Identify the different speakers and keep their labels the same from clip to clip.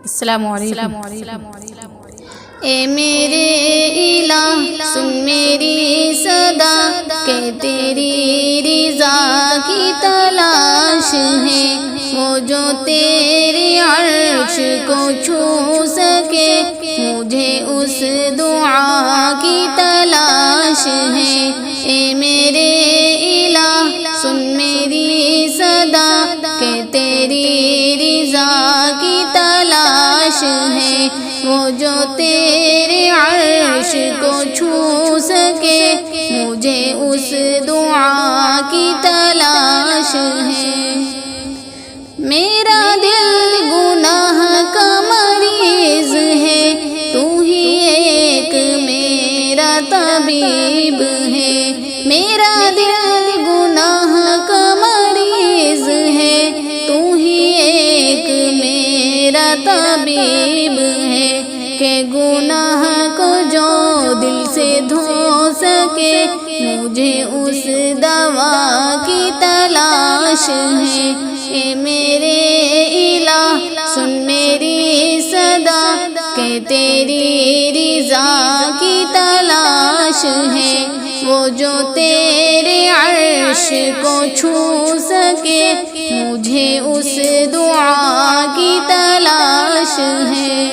Speaker 1: السلام علیکم۔
Speaker 2: اے میرے الہ سن میری صدا کہ تیری رضا کی تلاش ہے، وہ جو تیرے عرش کو چھو سکے مجھے اس دعا کی تلاش ہے۔ اے میرے الہ سن میری صدا کہ تیری رضا کی تلاش ہے، وہ جو تیرے عرش کو چھو سکے مجھے اس دعا کی تلاش ہے۔ میرا دل گناہ کا مریض ہے، تو ہی ایک میرا طبیب ہے۔ میرا دل گناہ کا مریض ہے، تو ہی ایک میرا طبیب ہے، کہ گناہ کو جو دل سے دھو سکے مجھے اس دوا کی تلاش ہے۔ اے میرے الہ سن میری صدا کہ تیری رضا کی تلاش ہے، وہ جو تیرے عرش کو چھو سکے مجھے اس دعا کی تلاش ہے۔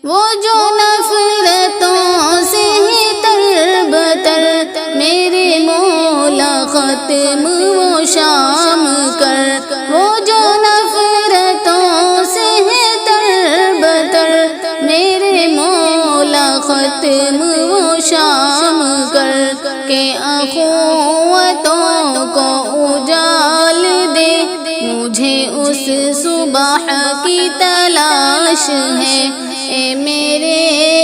Speaker 2: وہ جو نفرتوں سے ہے تر بتر میرے مولا ختم و شام کر، وہ جو نفرتوں سے ہے تر بتر میرے مولا ختم و شام کر، کہ اخوتوں کو اجال دے مجھے اس صبح کی تلاش ہے۔ اے میرے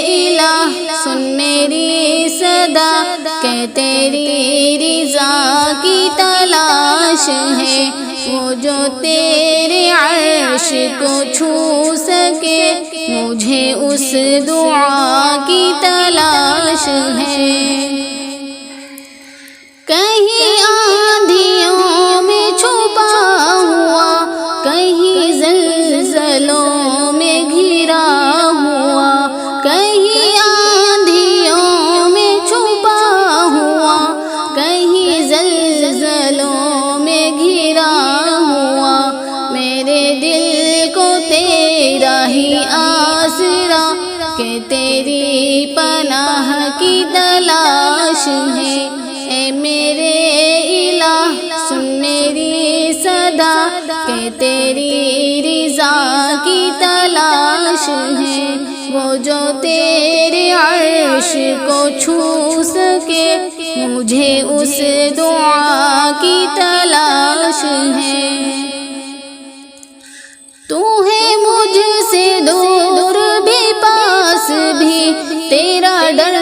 Speaker 2: الہ سن میری صدا کہ تیری رضا کی تلاش ہے، وہ جو تیرے عرش کو چھو سکے مجھے اس دعا کی تلاش ہے۔ کہیں آندھیوں میں چھپا ہوا، کہیں زلزلوں میں گھرا ہوا، کہیں آندھیوں میں چھپا ہوا، کہیں زلزلوں میں گھرا ہوا، میرے دل کو تیرا ہی آسرا کہ تیری پناہ کی تلاش ہے۔ اے میرے الہ سن میری صدا کہ تیری رضا کی تلاش ہے، وہ جو تیرے عرش کو چھو سکے مجھے اس دعا کی تلاش ہے۔ تو ہے مجھ سے دور بھی پاس بھی، تیرا ڈر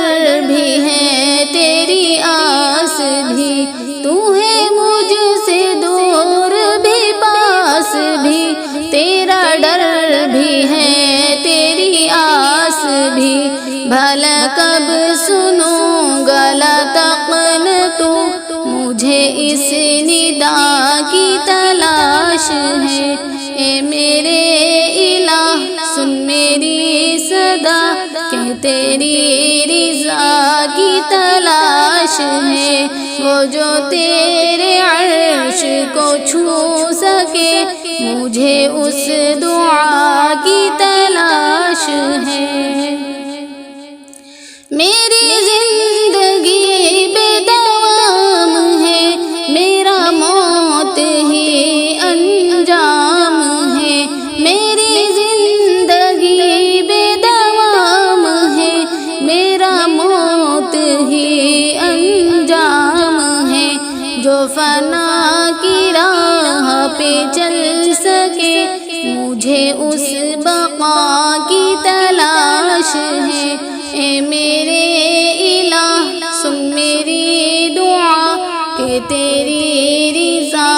Speaker 2: بھی ہے تیری آس بھی، تو ہے مجھ سے دور بھی پاس بھی، تیرا ڈر بھی ہے تیری آس بھی، بھلا کب سنوں گا لتقن تو مجھے اس ندا کی تلاش ہے۔ اے میرے الہ سن میری صدا کہ تیری رضا کی تلاش ہے، وہ جو تیرے عرش کو چھو سکے مجھے اس دعا کی تلاش ہے۔ میری زندگی بے دوام ہے، میرا موت ہی انجام ہے، میری زندگی بے دوام ہے، میرا موت ہی انجام ہے، جو فنا کی راہ پہ چل سکے مجھے اس بقا کی تلاش ہے۔ اے میرے الہ سن میری دعا کہ تیری رضا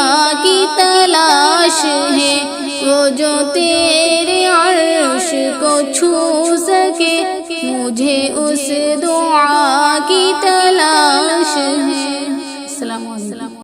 Speaker 2: کی تلاش ہے، وہ جو تیرے عرش کو چھو سکے مجھے اس دعا کی تلاش ہے۔ السلام علیکم۔